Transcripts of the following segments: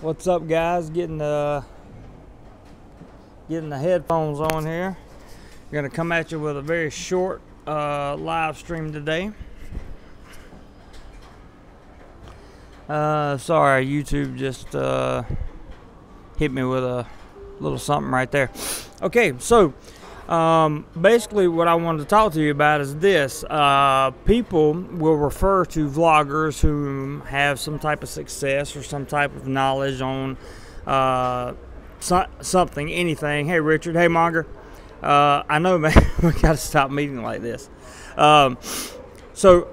What's up, guys? Getting the headphones on here. Gonna come at you with a very short live stream today. Sorry, YouTube just hit me with a little something right there. Okay, so basically what I wanted to talk to you about is this. People will refer to vloggers who have some type of success or some type of knowledge on something, anything. Hey, Richard. Hey, Monger. I know, man, we got to stop meeting like this. So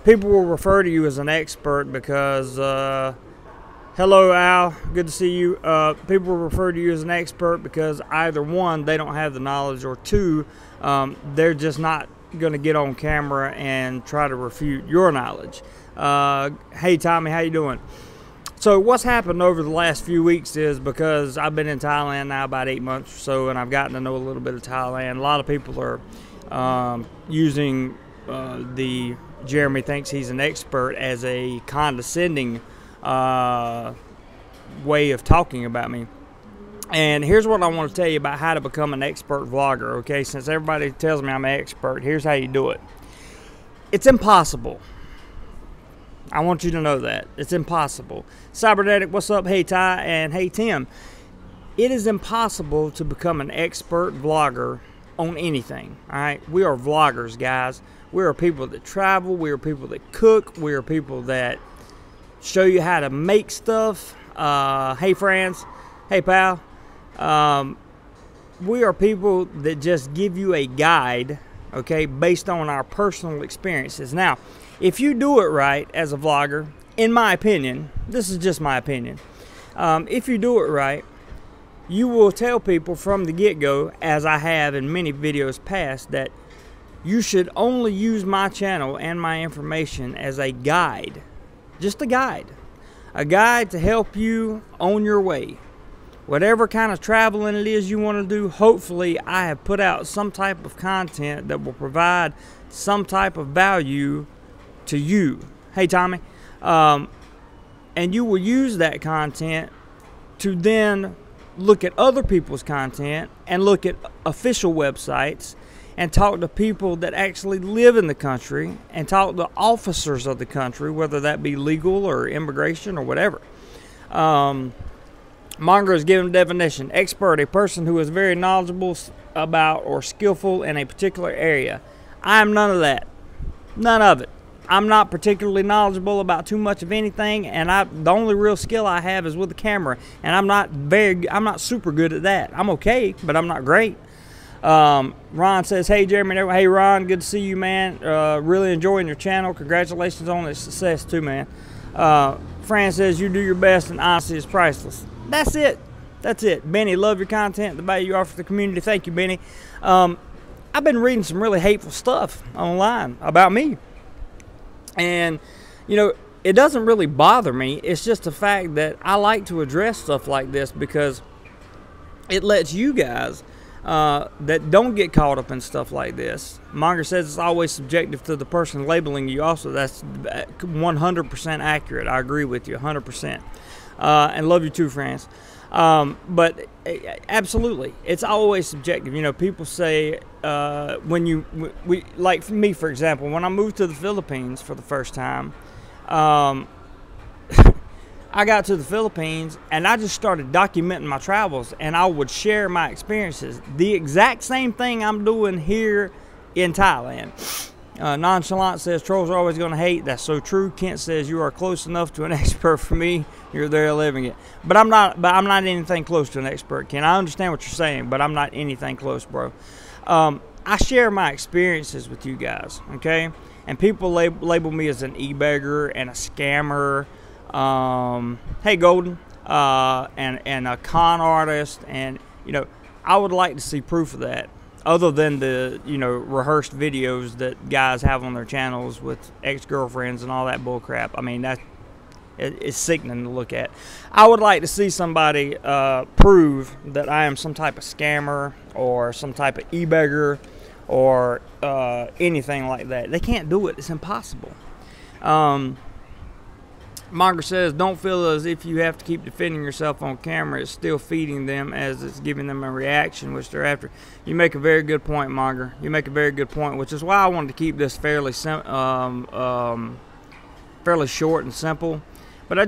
people will refer to you as an expert because hello, Al. Good to see you. People will refer to you as an expert because either one, they don't have the knowledge, or two, they're just not going to get on camera and try to refute your knowledge. Hey, Tommy, how you doing? So what's happened over the last few weeks is, because I've been in Thailand now about 8 months or so, and I've gotten to know a little bit of Thailand. A lot of people are using the Jeremy thinks he's an expert as a condescending way of talking about me. And here's what I want to tell you about how to become an expert vlogger. Okay, since everybody tells me I'm an expert, here's how you do it. It's impossible. I want you to know that it's impossible. Cybernetic, what's up? Hey, Ty, and hey, Tim. It is impossible to become an expert vlogger on anything. All right, we are vloggers, guys. We are people that travel. We are people that cook. We are people that show you how to make stuff. Hey, friends. Hey, pal. We are people that just give you a guide, okay, based on our personal experiences. Now, if you do it right as a vlogger, in my opinion, this is just my opinion, if you do it right, you will tell people from the get-go, as I have in many videos past, that you should only use my channel and my information as a guide. Just a guide. A guide to help you on your way. Whatever kind of traveling it is you want to do, hopefully I have put out some type of content that will provide some type of value to you. Hey, Tommy. And you will use that content to then look at other people's content and look at official websites and talk to people that actually live in the country and talk to officers of the country, whether that be legal or immigration or whatever. Monger is giving a definition. Expert, a person who is very knowledgeable about or skillful in a particular area. I am none of that. None of it. I'm not particularly knowledgeable about too much of anything, and the only real skill I have is with the camera, and I'm not super good at that. I'm okay, but I'm not great. Ron says, hey, Jeremy. Hey, Ron, good to see you, man. Really enjoying your channel. Congratulations on its success too, man. Fran says, you do your best and honesty is priceless. That's it. That's it. Benny, love your content, the value you offer to the community. Thank you, Benny. I've been reading some really hateful stuff online about me. And, you know, it doesn't really bother me. It's just the fact that I like to address stuff like this because it lets you guys that don't get caught up in stuff like this. Monger says it's always subjective to the person labeling you also. That's 100% accurate. I agree with you 100%. And love you too, friends. But absolutely, it's always subjective. You know, people say when like for me, for example, when I moved to the Philippines for the first time, I got to the Philippines and I just started documenting my travels, and I would share my experiences. The exact same thing I'm doing here in Thailand. Nonchalant says trolls are always going to hate. That's so true. Kent says you are close enough to an expert for me. You're there living it. But I'm not anything close to an expert, Ken. I understand what you're saying, but I'm not anything close, bro. I share my experiences with you guys, okay? And people label me as an e-beggar and a scammer. Hey, Golden, and a con artist, and you know, I would like to see proof of that, other than the, you know, rehearsed videos that guys have on their channels with ex-girlfriends and all that bull crap. I mean, it's sickening to look at. I would like to see somebody prove that I am some type of scammer or some type of e-beggar or anything like that. They can't do it. It's impossible. Monger says, don't feel as if you have to keep defending yourself on camera. It's still feeding them as it's giving them a reaction, which they're after. You make a very good point, Monger. You make a very good point, which is why I wanted to keep this fairly short and simple. But I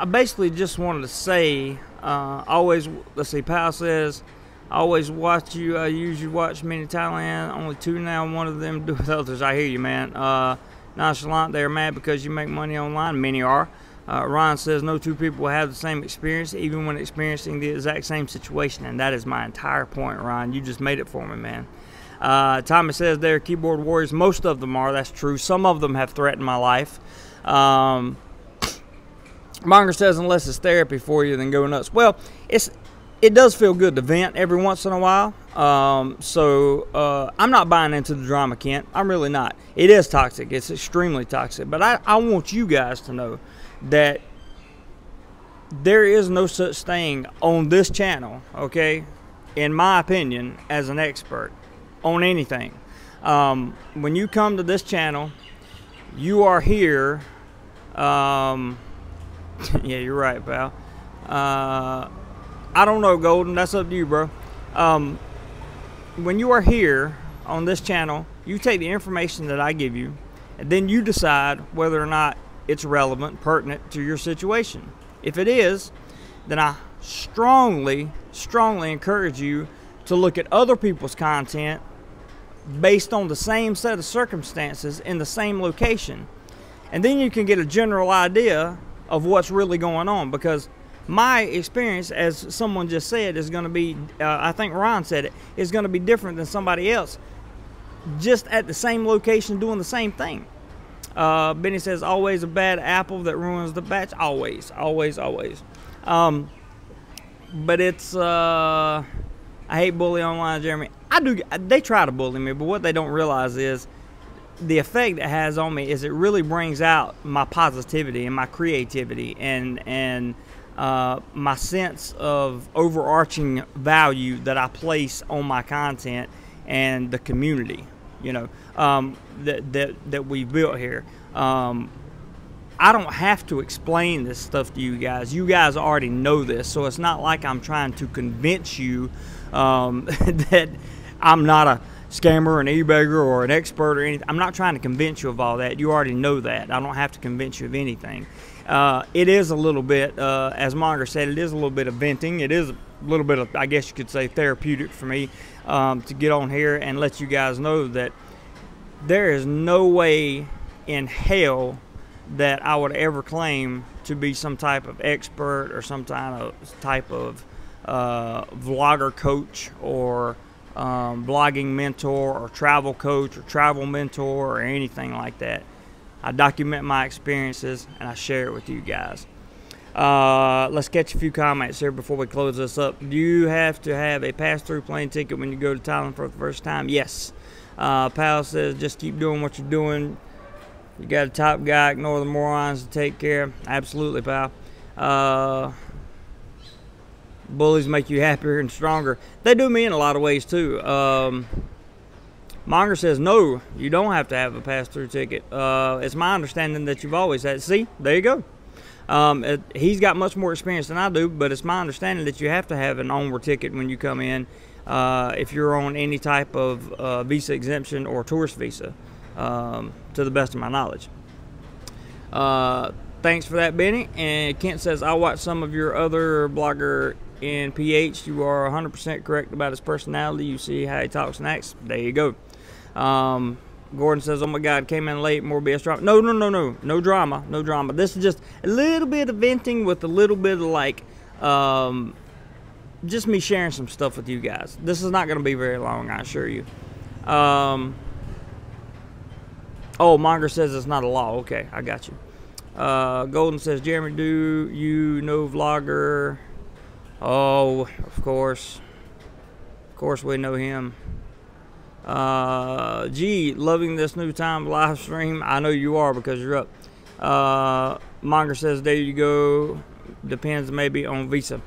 basically just wanted to say, always, let's see, Pal says, I always watch you. I usually watch many Thailand. Only 2 now. One of them do with others. I hear you, man. Nonchalant, they are mad because you make money online. Many are. Ron says no 2 people will have the same experience, even when experiencing the exact same situation. And that is my entire point, Ron. You just made it for me, man. Tommy says they're keyboard warriors. Most of them are. That's true. Some of them have threatened my life. Monger says unless it's therapy for you, then go nuts. Well, it does feel good to vent every once in a while. So I'm not buying into the drama, Kent. I'm really not. It is toxic. It's extremely toxic. But I want you guys to know that there is no such thing on this channel, okay, in my opinion, as an expert on anything. When you come to this channel, you are here. Yeah, you're right, pal. I don't know, Golden. That's up to you, bro. When you are here on this channel, you take the information that I give you, and then you decide whether or not it's relevant, pertinent to your situation. If it is, then I strongly, strongly encourage you to look at other people's content based on the same set of circumstances in the same location. And then you can get a general idea of what's really going on, because my experience, as someone just said, is going to be, I think Ron said it, is going to be different than somebody else just at the same location doing the same thing. Benny says, always a bad apple that ruins the batch. Always, always, always. But it's, I hate bully online, Jeremy. I do. They try to bully me, but what they don't realize is the effect it has on me is it really brings out my positivity and my creativity and my sense of overarching value that I place on my content and the community, you know, that we built here. I don't have to explain this stuff to you guys. You guys already know this, so it's not like I'm trying to convince you that I'm not a scammer, an e-bagger, or an expert or anything. I'm not trying to convince you of all that. You already know that. I don't have to convince you of anything. It is a little bit, as Monger said, it is a little bit of venting. It is a little bit of, I guess you could say, therapeutic for me to get on here and let you guys know that there is no way in hell that I would ever claim to be some type of expert or some type of vlogger coach or blogging mentor or travel coach or travel mentor or anything like that. I document my experiences and I share it with you guys. Let's catch a few comments here before we close this up. Do you have to have a pass-through plane ticket when you go to Thailand for the first time? Yes. Pal says just keep doing what you're doing. You got a top guy, ignore the morons to take care. Absolutely, pal. Bullies make you happier and stronger. They do me in a lot of ways too. Monger says no, you don't have to have a pass-through ticket. It's my understanding that you've always had. See, there you go. He's got much more experience than I do, but it's my understanding that you have to have an onward ticket when you come in if you're on any type of visa exemption or tourist visa, to the best of my knowledge. Thanks for that, Benny. And Kent says, I watched some of your other blogger in PH. You are 100% correct about his personality. You see how he talks and acts. There you go. Gordon says, oh my God, came in late, more BS drama. No drama, no drama. This is just a little bit of venting with a little bit of like, just me sharing some stuff with you guys. This is not going to be very long, I assure you. Oh, Monger says it's not a law. Okay, I got you. Golden says, Jeremy, do you know vlogger? Oh, of course. Of course we know him. Gee, loving this new time live stream. I know you are because you're up. Monger says, there you go. Depends maybe on visa.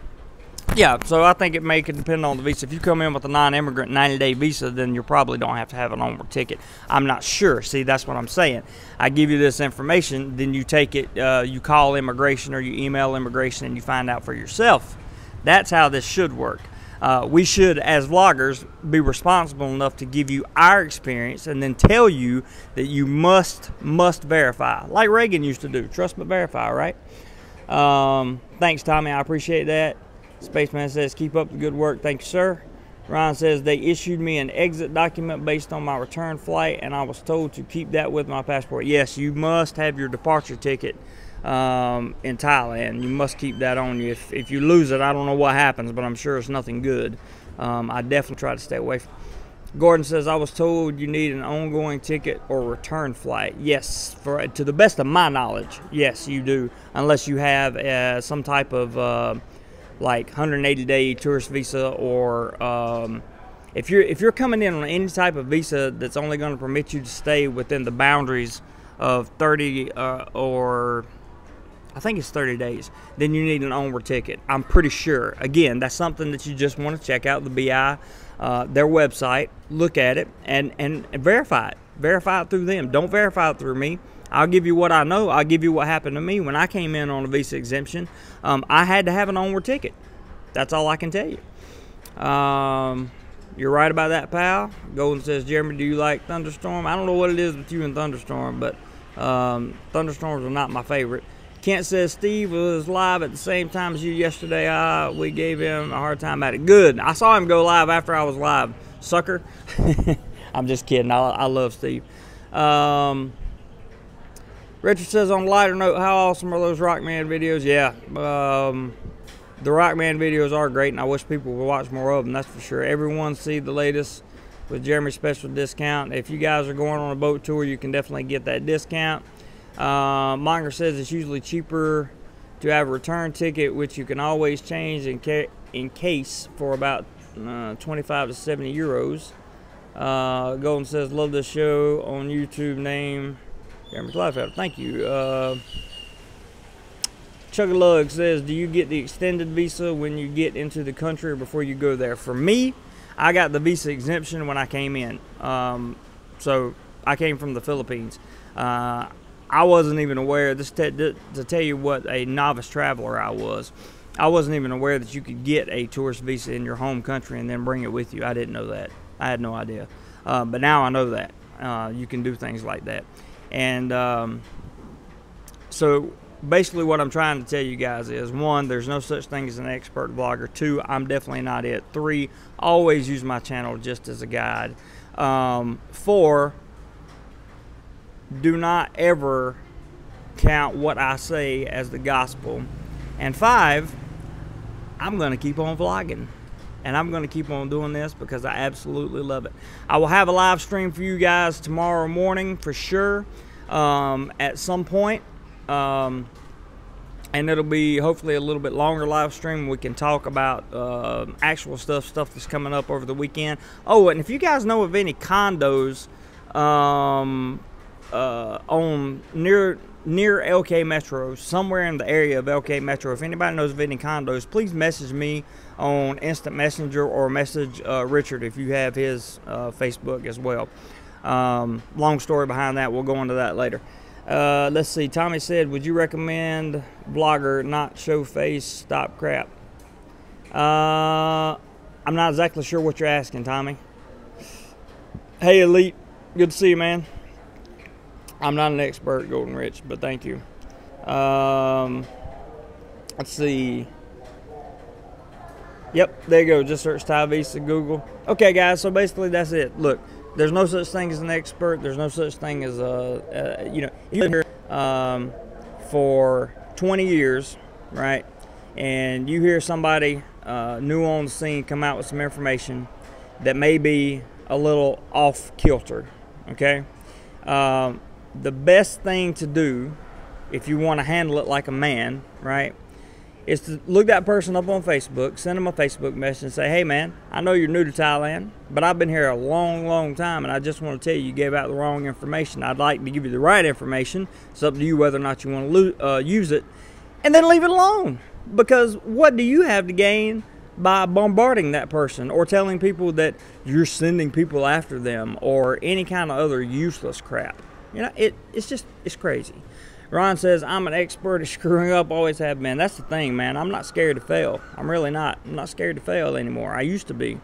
Yeah, so I think it may depend on the visa. If you come in with a non-immigrant 90-day visa, then you probably don't have to have an onward ticket. I'm not sure. See, that's what I'm saying. I give you this information, then you take it, you call immigration or you email immigration and you find out for yourself. That's how this should work. We should, as vloggers, be responsible enough to give you our experience and then tell you that you must verify. Like Reagan used to do. Trust but verify, right? Thanks, Tommy. I appreciate that. Spaceman says, keep up the good work. Thank you, sir. Ryan says, they issued me an exit document based on my return flight, and I was told to keep that with my passport. Yes, you must have your departure ticket in Thailand. You must keep that on you. If you lose it, I don't know what happens, but I'm sure it's nothing good. I definitely try to stay away from it. Gordon says, I was told you need an ongoing ticket or return flight. Yes, to the best of my knowledge, yes, you do, unless you have some type of like 180-day tourist visa, or if you're coming in on any type of visa that's only going to permit you to stay within the boundaries of 30 or I think it's 30 days, then you need an onward ticket. I'm pretty sure. Again, that's something that you just want to check out the BI, their website, look at it, and verify it. Verify it through them. Don't verify it through me. I'll give you what I know. I'll give you what happened to me when I came in on a visa exemption. I had to have an onward ticket. That's all I can tell you. You're right about that, pal. Golden says, Jeremy, do you like thunderstorm? I don't know what it is with you and thunderstorm, but thunderstorms are not my favorite. Kent says, Steve was live at the same time as you yesterday. We gave him a hard time at it. Good. I saw him go live after I was live. Sucker. I'm just kidding. I love Steve. Richard says, on a lighter note, how awesome are those Rockman videos? Yeah, the Rockman videos are great, and I wish people would watch more of them, that's for sure. Everyone see the latest with Jeremy's special discount. If you guys are going on a boat tour, you can definitely get that discount. Monger says it's usually cheaper to have a return ticket, which you can always change in case for about 25 to 70 euros. Golden says, love this show on YouTube, name Jeremy Clodfelter. Thank you. Chug-a-lug says, do you get the extended visa when you get into the country or before you go there? For me, I got the visa exemption when I came in. So I came from the Philippines. I wasn't even aware, to tell you what a novice traveler I wasn't even aware that you could get a tourist visa in your home country and then bring it with you. I didn't know that. I had no idea. But now I know that. You can do things like that. And so basically what I'm trying to tell you guys is, 1, there's no such thing as an expert vlogger. 2, I'm definitely not it. 3, always use my channel just as a guide. 4, do not ever count what I say as the gospel. And 5, I'm going to keep on vlogging. And I'm going to keep on doing this because I absolutely love it. I will have a live stream for you guys tomorrow morning for sure, at some point. And it'll be hopefully a little bit longer live stream. We can talk about actual stuff that's coming up over the weekend. Oh, and if you guys know of any condos on near LK Metro, somewhere in the area of LK Metro, if anybody knows of any condos, please message me on Instant Messenger or message Richard if you have his Facebook as well. Long story behind that. We'll go into that later. Let's see. Tommy said, would you recommend vlogger not show face, stop crap? I'm not exactly sure what you're asking, Tommy. Hey, Elite. Good to see you, man. I'm not an expert, Golden Rich, but thank you. Let's see. Yep, there you go. Just search Thai Visa, Google. Okay, guys, so basically that's it. Look, there's no such thing as an expert. There's no such thing as you've been here for 20 years, right? And you hear somebody new on the scene come out with some information that may be a little off kilter, okay? The best thing to do, if you want to handle it like a man, right, is to look that person up on Facebook, send them a Facebook message and say, hey man, I know you're new to Thailand, but I've been here a long time and I just want to tell you gave out the wrong information. I'd like to give you the right information. It's up to you whether or not you want to use it, and then leave it alone. Because what do you have to gain by bombarding that person or telling people that you're sending people after them or any kind of other useless crap. You know, it's crazy. Ron says, I'm an expert at screwing up, always have been. That's the thing, man. I'm not scared to fail. I'm really not. I'm not scared to fail anymore. I used to be.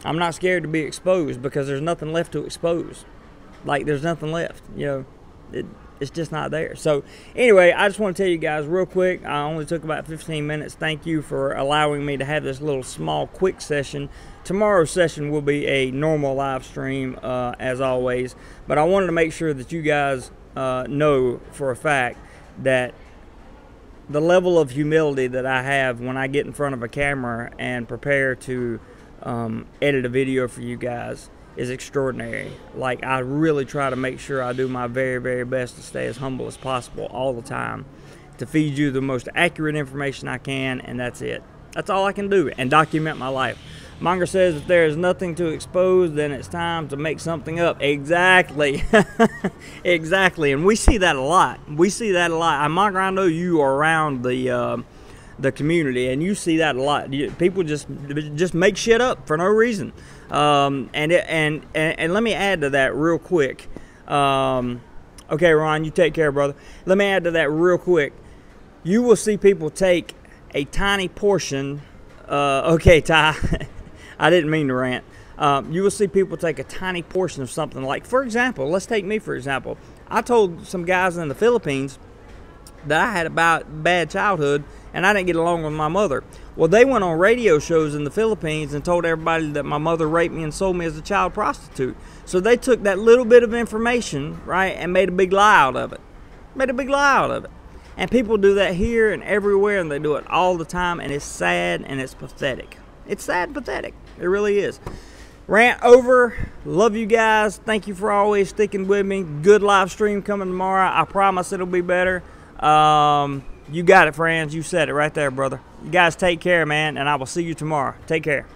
I'm not scared to be exposed because there's nothing left to expose. Like, there's nothing left. You know, it's just not there. So, anyway, I just want to tell you guys real quick. I only took about 15 minutes. Thank you for allowing me to have this little small, quick session. Tomorrow's session will be a normal live stream, as always. But I wanted to make sure that you guys know for a fact that the level of humility that I have when I get in front of a camera and prepare to edit a video for you guys is extraordinary. Like, I really try to make sure I do my very, very best to stay as humble as possible all the time, to feed you the most accurate information I can, and that's it. That's all I can do, and document my life. Monger says, if there is nothing to expose, then it's time to make something up. Exactly. Exactly. And we see that a lot. We see that a lot. Monger, I know you are around the community, and you see that a lot. People just make shit up for no reason. And let me add to that real quick. Okay, Ron, you take care, brother. Let me add to that real quick. You will see people take a tiny portion. Okay, Ty. I didn't mean to rant. You will see people take a tiny portion of something. Like, for example, let's take me for example. I told some guys in the Philippines that I had a bad childhood and I didn't get along with my mother. Well, they went on radio shows in the Philippines and told everybody that my mother raped me and sold me as a child prostitute. So they took that little bit of information, right, and made a big lie out of it. Made a big lie out of it. And people do that here and everywhere, and they do it all the time, and it's sad and it's pathetic. It's sad and pathetic. It really is. Rant over. Love you guys. Thank you for always sticking with me. Good live stream coming tomorrow. I promise it'll be better. You got it, friends. You said it right there, brother. You guys take care, man, and I will see you tomorrow. Take care.